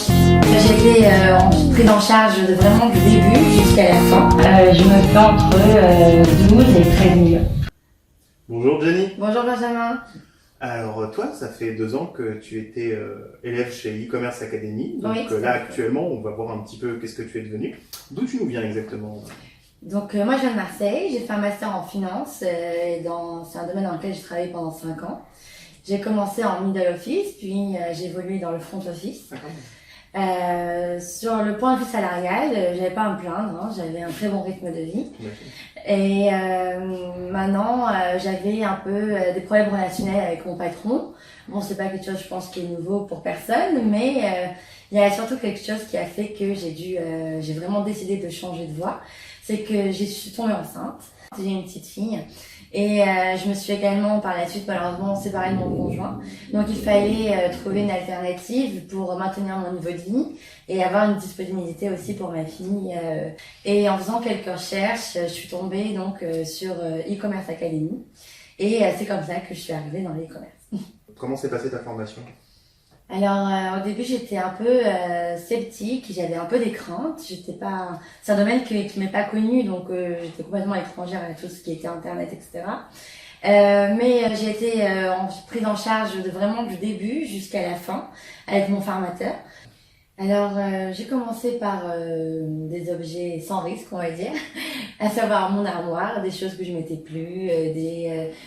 dropshipping. J'ai été prise en charge vraiment du début jusqu'à la fin. Je me fais entre 12 et 13 millions. Bonjour Jenny. Bonjour Benjamin. Alors toi, ça fait 2 ans que tu étais élève chez e-commerce Academy. Donc oui, là actuellement, on va voir un petit peu qu'est-ce que tu es devenu. D'où tu nous viens exactement? Donc moi je viens de Marseille, j'ai fait un master en finance, c'est un domaine dans lequel j'ai travaillé pendant 5 ans. J'ai commencé en middle office, puis j'ai évolué dans le front office. Sur le point de vue salarial, j'avais pas à me plaindre, hein, j'avais un très bon rythme de vie. Et maintenant, j'avais un peu des problèmes relationnels avec mon patron. Bon, c'est pas quelque chose, je pense, qui est nouveau pour personne, mais il y a surtout quelque chose qui a fait que j'ai vraiment décidé de changer de voie. C'est que je suis tombée enceinte. J'ai une petite fille. Et je me suis également par la suite malheureusement séparée de mon conjoint. Donc il fallait trouver une alternative pour maintenir mon niveau de vie et avoir une disponibilité aussi pour ma fille. Et en faisant quelques recherches, je suis tombée donc sur e-commerce Academy. Et c'est comme ça que je suis arrivée dans l'e-commerce. Comment s'est passée ta formation? Alors au début j'étais un peu sceptique, j'avais un peu des craintes, c'est un domaine qui m'est pas connu, donc j'étais complètement étrangère à tout ce qui était internet, etc. Mais j'ai été prise en charge vraiment du début jusqu'à la fin avec mon formateur. Alors j'ai commencé par des objets sans risque, on va dire, à savoir mon armoire, des choses que je mettais plus,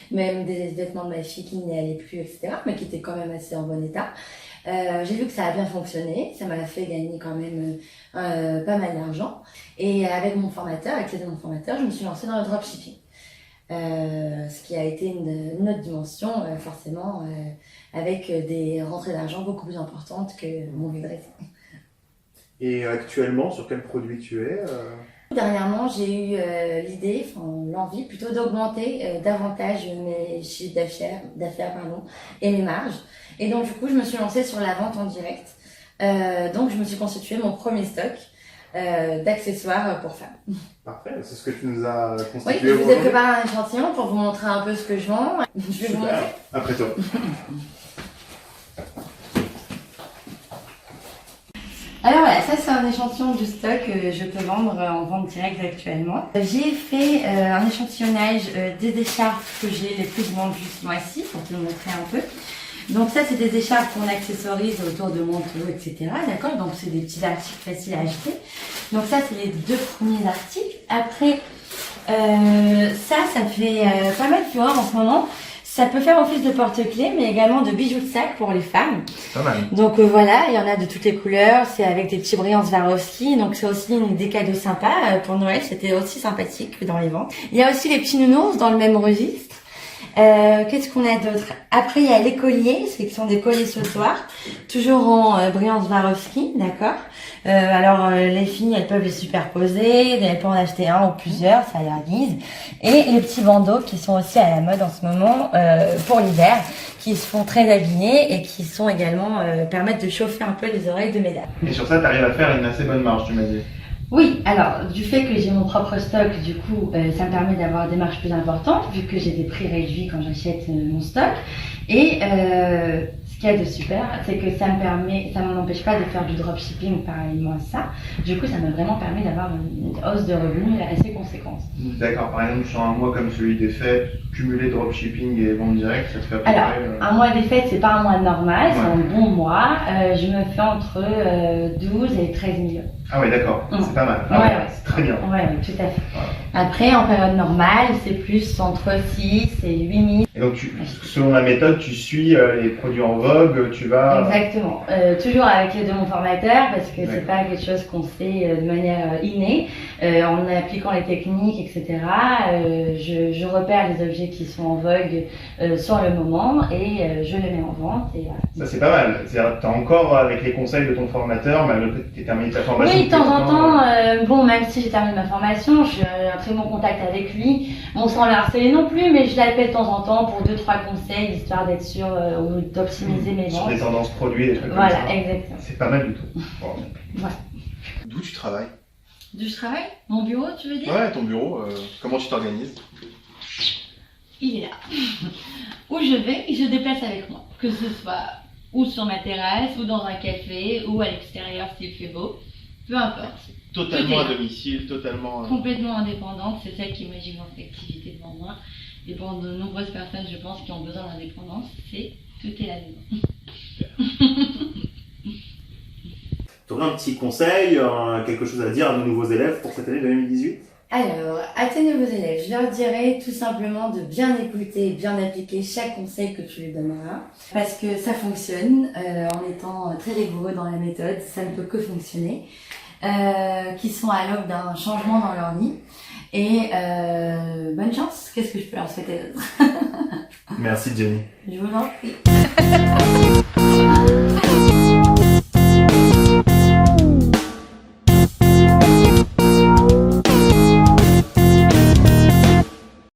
même des vêtements de ma fille qui n'y allaient plus, etc. Mais qui étaient quand même assez en bon état. J'ai vu que ça a bien fonctionné, ça m'a fait gagner quand même pas mal d'argent. Et avec mon formateur, avec l'aide de mon formateur, je me suis lancée dans le dropshipping. Ce qui a été une autre dimension, forcément, avec des rentrées d'argent beaucoup plus importantes que mon livret. Et actuellement, sur quel produit tu es? Dernièrement, j'ai eu l'envie plutôt d'augmenter davantage mes chiffres d'affaires et mes marges. Et donc du coup, je me suis lancée sur la vente en direct. Donc je me suis constitué mon premier stock d'accessoires pour femmes. Parfait, c'est ce que tu nous as constitué. Oui, je vous ai préparé un échantillon pour vous montrer un peu ce que je vends. Je vais vous montrer. Après toi. Alors voilà, ça c'est un échantillon du stock que je peux vendre en vente directe actuellement. J'ai fait un échantillonnage des écharpes que j'ai les plus vendues ce mois-ci pour te le montrer un peu. Donc ça c'est des écharpes qu'on accessorise autour de manteaux, etc. D'accord? Donc c'est des petits articles faciles à acheter. Donc ça c'est les 2 premiers articles. Après, ça fait pas mal fureur en ce moment. Ça peut faire office de porte-clés, mais également de bijoux de sac pour les femmes. Pas mal. Donc voilà, il y en a de toutes les couleurs. C'est avec des petits brillants Swarovski. Donc c'est aussi des cadeaux sympas. Pour Noël, c'était aussi sympathique que dans les ventes. Il y a aussi les petits nounours dans le même registre. Qu'est-ce qu'on a d'autre? Après, il y a les colliers, ce sont des colliers ce soir, toujours en brillants Swarovski, d'accord. Alors les filles, elles peuvent les superposer, elles peuvent en acheter un ou plusieurs, ça leur guise. Et les petits bandeaux qui sont aussi à la mode en ce moment pour l'hiver, qui se font très habillés et qui sont également permettent de chauffer un peu les oreilles de mesdames. Et sur ça, tu arrives à faire une assez bonne marge, tu m'as dit. Oui, alors du fait que j'ai mon propre stock, du coup, ça me permet d'avoir des marges plus importantes vu que j'ai des prix réduits quand j'achète mon stock. Et ce qu'il y a de super, c'est que ça ne m'empêche pas de faire du dropshipping parallèlement à ça. Du coup, ça m'a vraiment permis d'avoir une hausse de revenus assez conséquente. D'accord, par exemple sur un mois comme celui des fêtes, cumuler dropshipping et vente directe, ça te fait à peu Alors, près, un mois des fêtes, c'est pas un mois normal, c'est un bon mois. Je me fais entre 12 et 13 millions. Ah oui, d'accord, c'est pas mal. Ouais, c'est très bien. Ouais, tout à fait. Après, en période normale, c'est plus entre 6 et 8 000. Et donc, selon la méthode, tu suis les produits en vogue, tu vas... Exactement. Toujours avec l'aide de mon formateur, parce que c'est pas quelque chose qu'on fait de manière innée. En appliquant les techniques, etc., je repère les objets qui sont en vogue sur le moment et je les mets en vente. Et voilà. Ça, c'est pas mal. C'est-à-dire que tu as encore, avec les conseils de ton formateur, malgré que tu aies terminé ta formation... Oui, de temps en temps, bon, même si j'ai terminé ma formation, j'ai un très bon contact avec lui. Bon, sans le harceler non plus, mais je l'appelle de temps en temps pour 2-3 conseils, histoire d'être sûr ou d'optimiser mes ventes. Sur des tendances produits, des trucs comme ça. Voilà, exactement. C'est pas mal du tout. Bon. Voilà. D'où tu travailles? D'où je travaille? Mon bureau, tu veux dire? Ouais, ton bureau, comment tu t'organises? Il est là. Où je vais, je déplace avec moi. Que ce soit ou sur ma terrasse, ou dans un café, ou à l'extérieur s'il fait beau. Peu importe. Totalement à domicile, totalement... Complètement indépendante, c'est celle qui imagine cette activité devant moi. Et pour de nombreuses personnes, je pense, qui ont besoin d'indépendance, c'est tout est la maison. Tu aurais un petit conseil, quelque chose à dire à nos nouveaux élèves pour cette année 2018? Alors, à tes nouveaux élèves, je leur dirais tout simplement de bien écouter et bien appliquer chaque conseil que tu lui donneras. Parce que ça fonctionne, en étant très rigoureux dans la méthode, ça ne peut que fonctionner. Qui sont à l'aube d'un changement dans leur vie. Et bonne chance, qu'est-ce que je peux leur souhaiter d'autre? Merci Jenny. Je vous en prie.